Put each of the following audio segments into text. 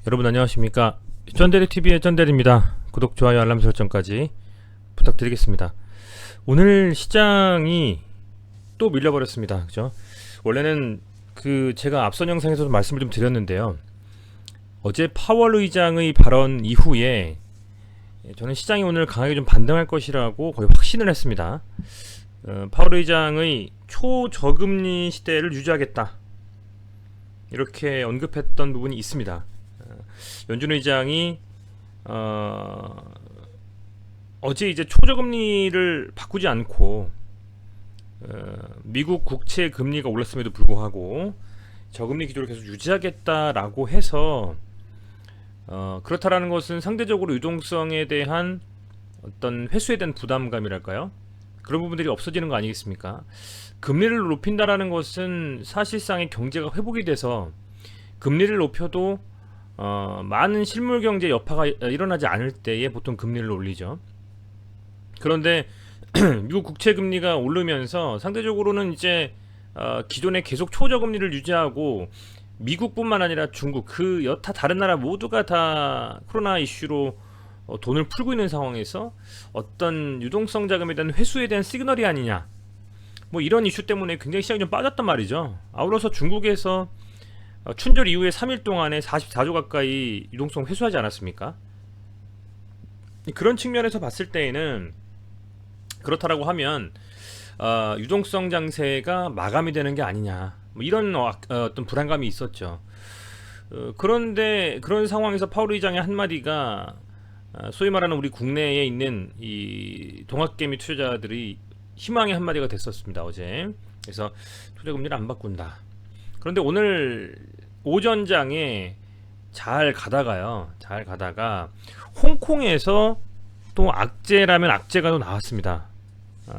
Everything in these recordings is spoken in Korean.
여러분 안녕하십니까? 쩐데리TV의 쩐데리입니다. 구독, 좋아요, 알람 설정까지 부탁드리겠습니다. 오늘 시장이 또 밀려버렸습니다. 그죠? 원래는 제가 앞선 영상에서도 말씀을 좀 드렸는데요. 어제 파월 의장의 발언 이후에 저는 시장이 오늘 강하게 좀 반등할 것이라고 거의 확신을 했습니다. 파월 의장의 초저금리 시대를 유지하겠다, 이렇게 언급했던 부분이 있습니다. 연준 의장이 어제 이제 초저금리를 바꾸지 않고 미국 국채 금리가 올랐음에도 불구하고 저금리 기조를 계속 유지하겠다라고 해서 그렇다라는 것은 상대적으로 유동성에 대한 어떤 회수에 대한 부담감이랄까요? 그런 부분들이 없어지는 거 아니겠습니까? 금리를 높인다라는 것은 사실상의 경제가 회복이 돼서 금리를 높여도 많은 실물 경제 여파가 일어나지 않을 때에 보통 금리를 올리죠. 그런데 미국 국채 금리가 오르면서 상대적으로는 이제 기존에 계속 초저금리를 유지하고 미국뿐만 아니라 중국, 그 여타 다른 나라 모두가 다 코로나 이슈로 돈을 풀고 있는 상황에서 어떤 유동성 자금에 대한 회수에 대한 시그널이 아니냐, 뭐 이런 이슈 때문에 굉장히 시장이 좀 빠졌단 말이죠. 아울러서 중국에서 춘절 이후에 3일 동안에 44조 가까이 유동성 회수하지 않았습니까? 그런 측면에서 봤을 때에는 그렇다라고 하면 유동성 장세가 마감이 되는 게 아니냐, 뭐 이런 어떤 불안감이 있었죠. 그런데 그런 상황에서 파월 의장의 한마디가 소위 말하는 우리 국내에 있는 이 동학개미 투자자들이 희망의 한마디가 됐었습니다, 어제. 그래서 투자금리를 안 바꾼다. 그런데 오늘 오전장에 잘 가다가 홍콩에서 또 악재라면 악재가 또 나왔습니다.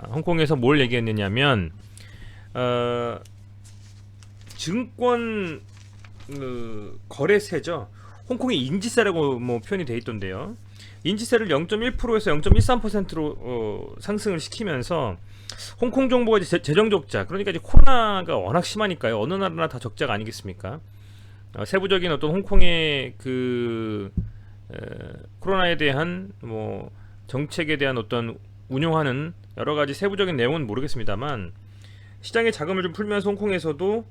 홍콩에서 뭘 얘기했느냐면 증권 거래세죠. 홍콩의 인지세라고 뭐 표현이 돼 있던데요. 인지세를 0.1%에서 0.13%로 상승을 시키면서 홍콩 정부가 이제 재정 적자, 그러니까 이제 코로나가 워낙 심하니까요. 어느 나라나 다 적자가 아니겠습니까? 세부적인 어떤 홍콩의 코로나에 대한 뭐 정책에 대한 어떤 운용하는 여러 가지 세부적인 내용은 모르겠습니다만, 시장의 자금을 좀 풀면서 홍콩에서도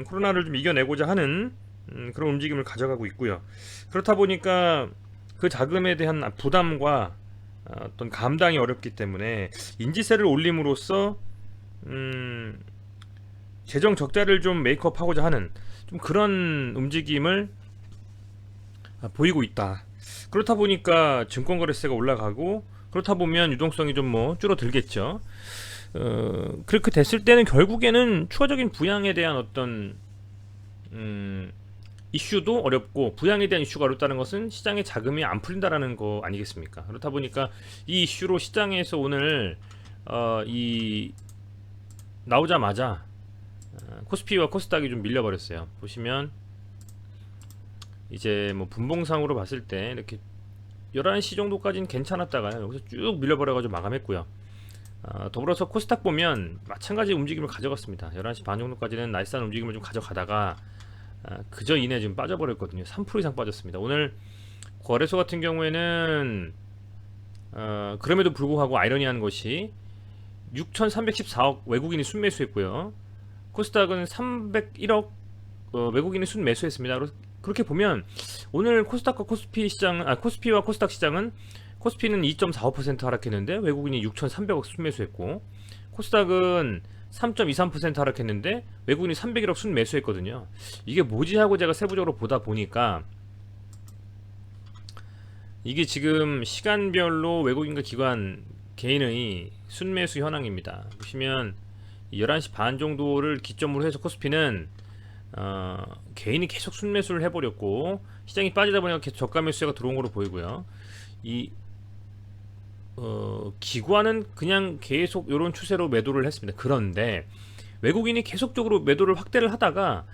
코로나를 좀 이겨내고자 하는 그런 움직임을 가져가고 있고요. 그렇다 보니까 그 자금에 대한 부담과 어떤 감당이 어렵기 때문에 인지세를 올림으로써 재정 적자를 좀 메이크업하고자 하는 좀 그런 움직임을 보이고 있다. 그렇다 보니까 증권거래세가 올라가고, 그렇다 보면 유동성이 좀 뭐 줄어들겠죠. 그렇게 됐을 때는 결국에는 추가적인 부양에 대한 어떤 이슈도 어렵고, 부양에 대한 이슈가 어렵다는 것은 시장의 자금이 안 풀린다라는 거 아니겠습니까? 그렇다 보니까 이 이슈로 시장에서 오늘 나오자마자 코스피와 코스닥이 좀 밀려버렸어요. 보시면 이제 뭐 분봉상으로 봤을 때 이렇게 11시 정도까지는 괜찮았다가요, 여기서 쭉 밀려버려가지고 마감했고요. 더불어서 코스닥 보면 마찬가지 움직임을 가져갔습니다. 11시 반 정도까지는 나이스한 움직임을 좀 가져가다가 그저 이내 지금 빠져버렸거든요. 3% 이상 빠졌습니다. 오늘 거래소 같은 경우에는 그럼에도 불구하고 아이러니한 것이 6,314억 외국인이 순매수했고요. 코스닥은 301억 외국인이 순매수했습니다. 그렇게 보면 오늘 코스닥과 코스피 시장, 코스피와 코스닥 시장은 코스피는 2.45% 하락했는데 외국인이 6,300억 순매수했고, 코스닥은 3.23% 하락했는데 외국인이 301억 순매수했거든요. 이게 뭐지 하고 제가 세부적으로 보다 보니까 이게 지금 시간별로 외국인과 기관 개인의 순매수 현황입니다. 보시면 11시 반 정도를 기점으로 해서 코스피는 개인이 계속 순매수를 해버렸고, 시장이 빠지다 보니까 계속 저가 매수세가 들어온 걸로 보이고요. 기관은 그냥 계속 이런 추세로 매도를 했습니다. 그런데 외국인이 계속적으로 매도를 확대를 하다가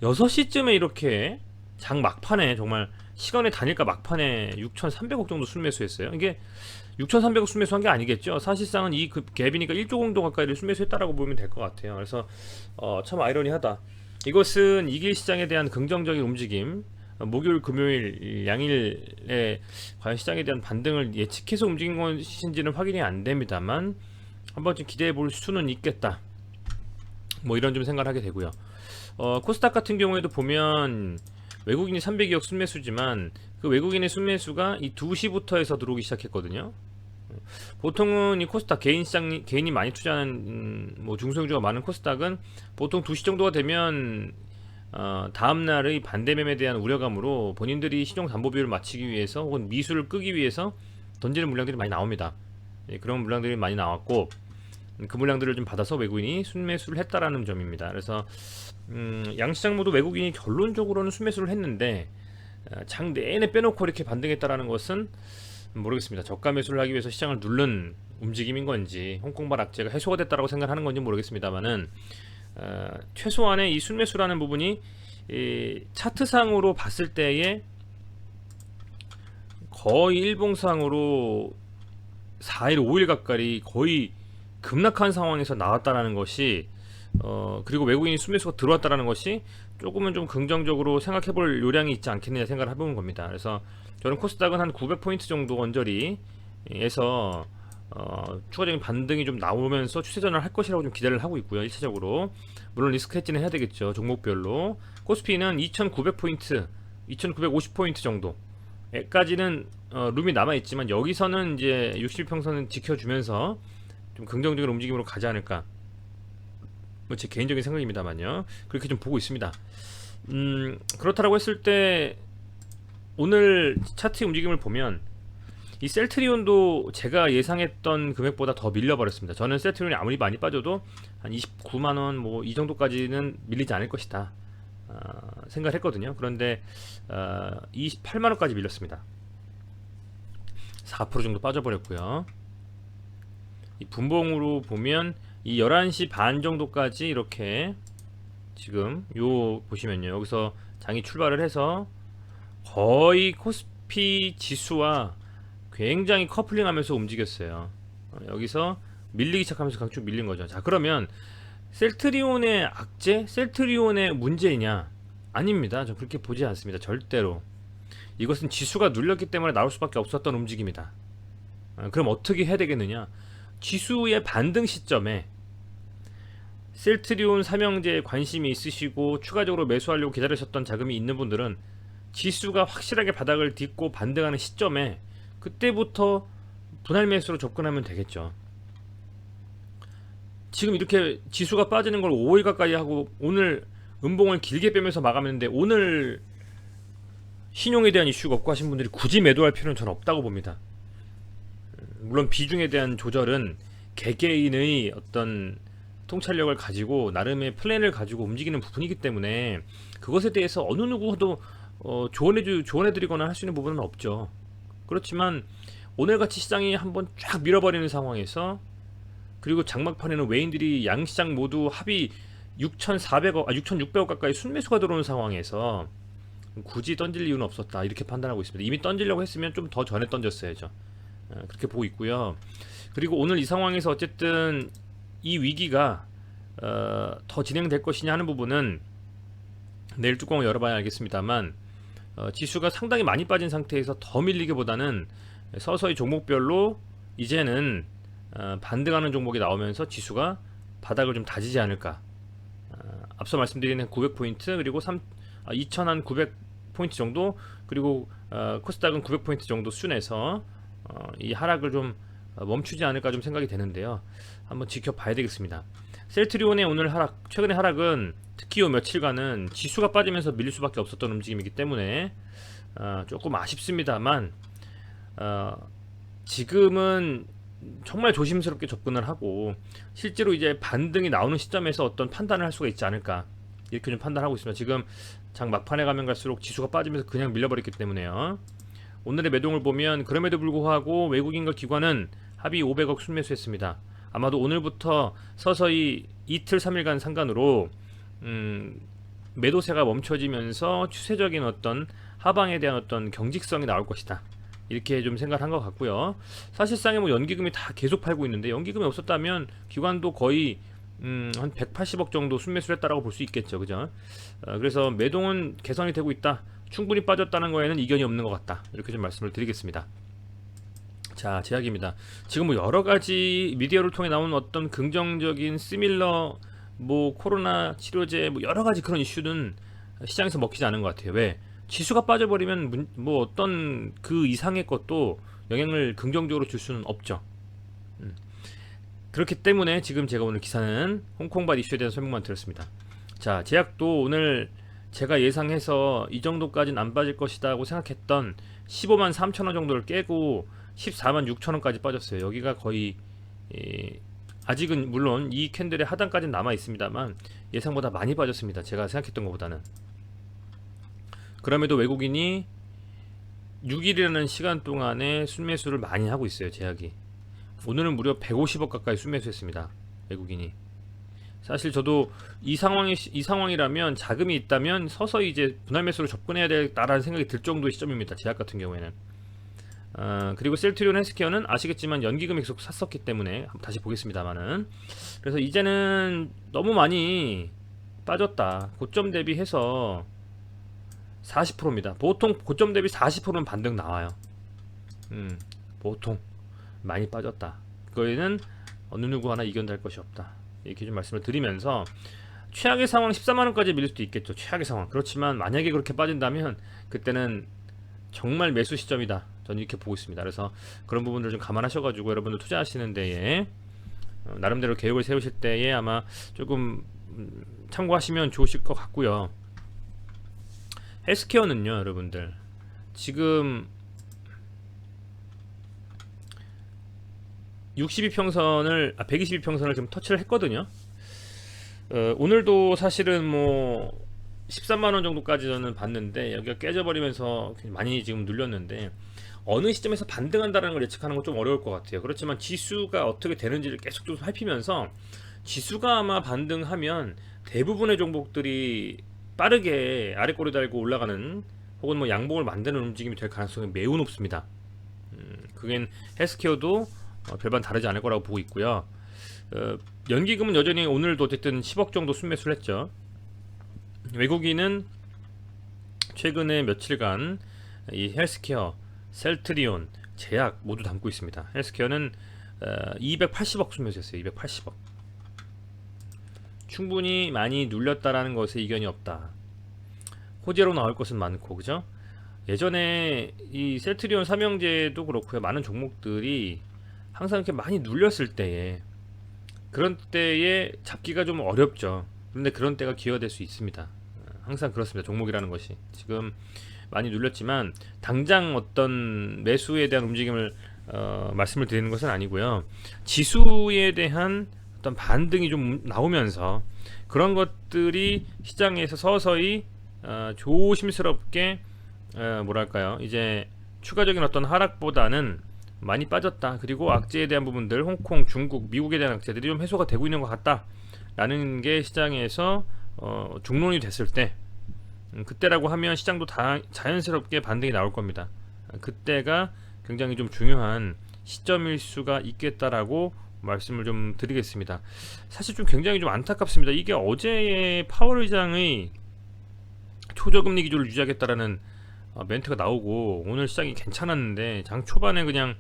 6시쯤에 이렇게 장 막판에, 정말 시간의 단일가 막판에 6,300억 정도 순매수했어요. 이게 6,300억 순매수한 게 아니겠죠. 사실상은 이 갭이니까 1조 정도 가까이를 순매수했다라고 보면 될 것 같아요. 그래서 참 아이러니하다. 이것은 이길 시장에 대한 긍정적인 움직임, 목요일 금요일 이 양일에 과연 시장에 대한 반등을 예측해서 움직인 것인지는 확인이 안 됩니다만 한번 좀 기대해 볼 수는 있겠다, 뭐 이런 좀 생각을 하게 되고요. 코스닥 같은 경우에도 보면 외국인이 300억 순매수지만 그 외국인의 순매수가 이 2시부터 해서 들어오기 시작했거든요. 보통은 이 코스닥 개인 시장, 개인이 많이 투자하는 뭐 중소형주가 많은 코스닥은 보통 2시 정도가 되면 다음날의 반대매매에 대한 우려감으로 본인들이 신용담보비율을 맞추기 위해서 혹은 미수를 끄기 위해서 던지는 물량들이 많이 나옵니다. 예, 그런 물량들이 많이 나왔고 그 물량들을 좀 받아서 외국인이 순매수를 했다라는 점입니다. 그래서 양시장 모두 외국인이 결론적으로는 순매수를 했는데 장 내내 빼놓고 이렇게 반등했다라는 것은 모르겠습니다. 저가 매수를 하기 위해서 시장을 누른 움직임인 건지 홍콩발 악재가 해소가 됐다라고 생각하는 건지 모르겠습니다만은 최소한의 이 순매수라는 부분이 이 차트상으로 봤을 때에 거의 일봉상으로 4일 5일 가까이 거의 급락한 상황에서 나왔다라는 것이 그리고 외국인이 순매수가 들어왔다라는 것이 조금은 좀 긍정적으로 생각해볼 요량이 있지 않겠느냐 생각을 해보는 겁니다. 그래서 저는 코스닥은 한 900포인트 정도 언저리에서 추가적인 반등이 좀 나오면서 추세전환을 할 것이라고 좀 기대를 하고 있고요. 1차적으로 물론 리스크 헤지는 해야 되겠죠. 종목별로 코스피는 2900포인트 2950포인트 정도까지는 룸이 남아있지만 여기서는 이제 60평선은 지켜주면서 좀 긍정적인 움직임으로 가지 않을까, 뭐 제 개인적인 생각입니다만요. 그렇게 좀 보고 있습니다. 그렇다라고 했을 때 오늘 차트 움직임을 보면 이 셀트리온도 제가 예상했던 금액보다 더 밀려버렸습니다. 저는 셀트리온이 아무리 많이 빠져도 한 29만원 뭐 이 정도까지는 밀리지 않을 것이다 생각을 했거든요. 그런데 28만원까지 밀렸습니다. 4% 정도 빠져버렸고요. 이 분봉으로 보면 이 11시 반 정도까지 이렇게 지금 요 보시면요, 여기서 장이 출발을 해서 거의 코스피 지수와 굉장히 커플링하면서 움직였어요. 여기서 밀리기 시작하면서 강축 밀린 거죠. 자, 그러면 셀트리온의 악재, 셀트리온의 문제이냐? 아닙니다. 저 그렇게 보지 않습니다. 절대로. 이것은 지수가 눌렸기 때문에 나올 수밖에 없었던 움직임이다. 그럼 어떻게 해야 되겠느냐? 지수의 반등 시점에 셀트리온 삼형제에 관심이 있으시고 추가적으로 매수하려고 기다리셨던 자금이 있는 분들은 지수가 확실하게 바닥을 딛고 반등하는 시점에 그때부터 분할 매수로 접근하면 되겠죠. 지금 이렇게 지수가 빠지는 걸 5일 가까이 하고 오늘 음봉을 길게 빼면서 마감했는데 오늘 신용에 대한 이슈가 없고 하신 분들이 굳이 매도할 필요는 저는 없다고 봅니다. 물론 비중에 대한 조절은 개개인의 어떤 통찰력을 가지고 나름의 플랜을 가지고 움직이는 부분이기 때문에 그것에 대해서 어느 누구도 조언해드리거나 할 수 있는 부분은 없죠. 그렇지만 오늘같이 시장이 한번 쫙 밀어버리는 상황에서 그리고 장막판에는 외인들이 양시장 모두 합이 6,600억 가까이 순매수가 들어오는 상황에서 굳이 던질 이유는 없었다 이렇게 판단하고 있습니다. 이미 던지려고 했으면 좀 더 전에 던졌어야죠. 그렇게 보고 있고요. 그리고 오늘 이 상황에서 어쨌든 이 위기가 더 진행될 것이냐 하는 부분은 내일 뚜껑을 열어봐야 알겠습니다만 지수가 상당히 많이 빠진 상태에서 더 밀리기보다는 서서히 종목별로 이제는 반등하는 종목이 나오면서 지수가 바닥을 좀 다지지 않을까. 앞서 말씀드린 900포인트 그리고 2,900포인트 정도 그리고 코스닥은 900포인트 정도 수준에서 이 하락을 좀 멈추지 않을까 좀 생각이 되는데요. 한번 지켜봐야 되겠습니다. 셀트리온의 오늘 하락, 최근의 하락은 특히 요 며칠간은 지수가 빠지면서 밀릴 수밖에 없었던 움직임이기 때문에 조금 아쉽습니다만 지금은 정말 조심스럽게 접근을 하고 실제로 이제 반등이 나오는 시점에서 어떤 판단을 할 수가 있지 않을까 이렇게 좀 판단하고 있습니다. 지금 장 막판에 가면 갈수록 지수가 빠지면서 그냥 밀려버렸기 때문에요. 오늘의 매동을 보면 그럼에도 불구하고 외국인과 기관은 합의 500억 순매수했습니다. 아마도 오늘부터 서서히 이틀 3일간 상간으로 매도세가 멈춰지면서 추세적인 어떤 하방에 대한 어떤 경직성이 나올 것이다 이렇게 좀 생각한 것 같고요. 사실상에 뭐 연기금이 다 계속 팔고 있는데 연기금이 없었다면 기관도 거의 한 180억 정도 순매수를 했다라고 볼 수 있겠죠. 그죠? 그래서 매동은 개선이 되고 있다. 충분히 빠졌다는 거에는 이견이 없는 것 같다. 이렇게 좀 말씀을 드리겠습니다. 자, 제약입니다. 지금 뭐 여러 가지 미디어를 통해 나온 어떤 긍정적인 시밀러 뭐 코로나 치료제 뭐 여러 가지 그런 이슈는 시장에서 먹히지 않은 것 같아요. 왜? 지수가 빠져버리면 뭐 어떤 그 이상의 것도 영향을 긍정적으로 줄 수는 없죠. 그렇기 때문에 지금 제가 오늘 기사는 홍콩발 이슈에 대한 설명만 드렸습니다. 자, 제약도 오늘 제가 예상해서 이 정도까지는 안 빠질 것이다 고 생각했던 15만 3천원 정도를 깨고 14만 6천원까지 빠졌어요. 여기가 거의 아직은 물론 이 캔들의 하단까지는 남아 있습니다만 예상보다 많이 빠졌습니다. 제가 생각했던 것보다는. 그럼에도 외국인이 6일이라는 시간 동안에 순매수를 많이 하고 있어요. 제약이 오늘은 무려 150억 가까이 순매수했습니다. 외국인이. 사실 저도 이 상황이라면 자금이 있다면 서서히 이제 분할 매수로 접근해야 되겠다라는 생각이 들 정도의 시점입니다. 제약 같은 경우에는. 그리고 셀트리온 헬스케어는 아시겠지만 연기금이 계속 샀었기 때문에 다시 보겠습니다만은, 그래서 이제는 너무 많이 빠졌다. 고점 대비해서 40%입니다. 보통 고점 대비 40%는 반등 나와요. 보통 많이 빠졌다. 그거에는 어느 누구 하나 이견될 것이 없다. 이렇게 좀 말씀을 드리면서, 최악의 상황 14만원까지 밀릴 수도 있겠죠. 최악의 상황. 그렇지만 만약에 그렇게 빠진다면 그때는 정말 매수 시점이다. 저는 이렇게 보고 있습니다. 그래서 그런 부분들 좀 감안하셔가지고 여러분들 투자하시는 데에 나름대로 계획을 세우실 때에 아마 조금 참고하시면 좋으실 것 같고요. 헬스케어는요, 여러분들 지금 122평선을 좀 터치를 했거든요. 오늘도 사실은 뭐 13만원 정도까지 저는 봤는데 여기가 깨져버리면서 많이 지금 눌렸는데, 어느 시점에서 반등한다는 걸 예측하는 건 좀 어려울 것 같아요. 그렇지만 지수가 어떻게 되는지를 계속 좀 살피면서, 지수가 아마 반등하면 대부분의 종목들이 빠르게 아래 꼬리 달고 올라가는 혹은 뭐 양봉을 만드는 움직임이 될 가능성이 매우 높습니다. 그게 헬스케어도 별반 다르지 않을 거라고 보고 있고요. 연기금은 여전히 오늘도 어쨌든 10억 정도 순매수를 했죠. 외국인은 최근에 며칠간 이 헬스케어, 셀트리온, 제약 모두 담고 있습니다. 헬스케어는 280억 순매수했어요. 280억. 충분히 많이 눌렸다라는 것에 이견이 없다. 호재로 나올 것은 많고, 그죠? 예전에 이 셀트리온 삼형제도 그렇고요. 많은 종목들이 항상 이렇게 많이 눌렸을 때에, 그런 때에 잡기가 좀 어렵죠. 그런데 그런 때가 기회가 될 수 있습니다. 항상 그렇습니다. 종목이라는 것이 지금 많이 눌렸지만 당장 어떤 매수에 대한 움직임을 말씀을 드리는 것은 아니고요. 지수에 대한 어떤 반등이 좀 나오면서 그런 것들이 시장에서 서서히 조심스럽게 뭐랄까요, 이제 추가적인 어떤 하락보다는 많이 빠졌다. 그리고 악재에 대한 부분들, 홍콩, 중국, 미국에 대한 악재들이 좀 해소가 되고 있는 것 같다라는 게 시장에서 중론이 됐을 때, 그때라고 하면 시장도 자연스럽게 반등이 나올 겁니다. 그때가 굉장히 좀 중요한 시점일 수가 있겠다라고 말씀을 좀 드리겠습니다. 사실 좀 굉장히 좀 안타깝습니다. 이게 어제의 파월 의장의 초저금리 기조를 유지하겠다라는 멘트가 나오고 오늘 시장이 괜찮았는데 장 초반에 그냥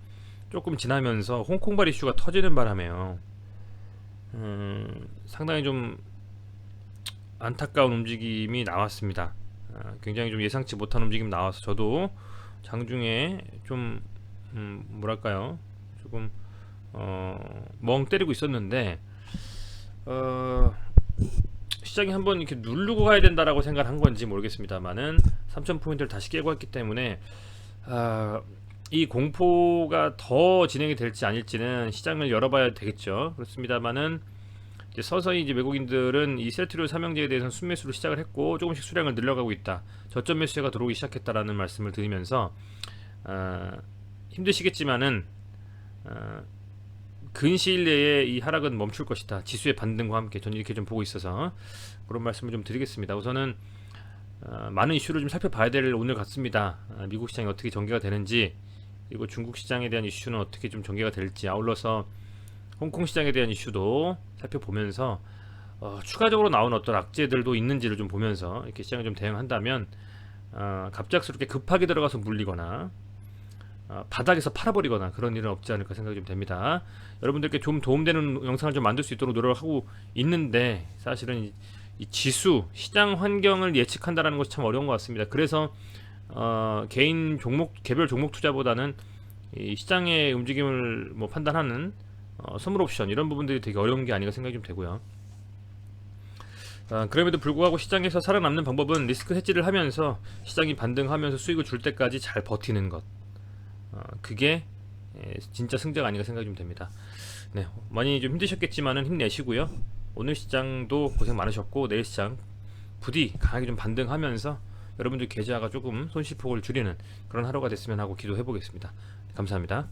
조금 지나면서 홍콩발 이슈가 터지는 바람에요. 상당히 좀 안타까운 움직임이 나왔습니다. 굉장히 좀 예상치 못한 움직임 나와서 저도 장중에 좀 뭐랄까요, 조금 멍 때리고 있었는데 시장이 한번 이렇게 누르고 가야 된다라고 생각을 한 건지 모르겠습니다만은 3000포인트를 다시 깨고 했기 때문에 이 공포가 더 진행이 될지 아닐지는 시장을 열어봐야 되겠죠. 그렇습니다만은 이제 서서히 이제 외국인들은 이 셀트리온 삼형제에 대해서는 순매수로 시작을 했고 조금씩 수량을 늘려가고 있다. 저점 매수세가 들어오기 시작했다라는 말씀을 드리면서 힘드시겠지만은 근시일 내에 이 하락은 멈출 것이다. 지수의 반등과 함께 저는 이렇게 좀 보고 있어서 그런 말씀을 좀 드리겠습니다. 우선은 많은 이슈를 좀 살펴봐야 될 오늘 같습니다. 미국 시장이 어떻게 전개가 되는지, 그리고 중국 시장에 대한 이슈는 어떻게 좀 전개가 될지, 아울러서 홍콩 시장에 대한 이슈도 살펴보면서 추가적으로 나온 어떤 악재들도 있는지를 좀 보면서 이렇게 시장을 좀 대응한다면 갑작스럽게 급하게 들어가서 물리거나 바닥에서 팔아버리거나 그런 일은 없지 않을까 생각이 좀 됩니다. 여러분들께 좀 도움되는 영상을 좀 만들 수 있도록 노력을 하고 있는데 사실은 이 지수, 시장 환경을 예측한다는 것이 참 어려운 것 같습니다. 그래서 개인 종목, 개별 종목 투자보다는 이 시장의 움직임을 뭐 판단하는 선물 옵션 이런 부분들이 되게 어려운 게 아닌가 생각이 좀 되고요. 그럼에도 불구하고 시장에서 살아남는 방법은 리스크 해지를 하면서 시장이 반등하면서 수익을 줄 때까지 잘 버티는 것. 그게 진짜 승자가 아닌가 생각이 좀 됩니다. 네, 많이 좀 힘드셨겠지만은 힘내시고요. 오늘 시장도 고생 많으셨고 내일 시장 부디 강하게 좀 반등하면서 여러분들 계좌가 조금 손실폭을 줄이는 그런 하루가 됐으면 하고 기도해 보겠습니다. 감사합니다.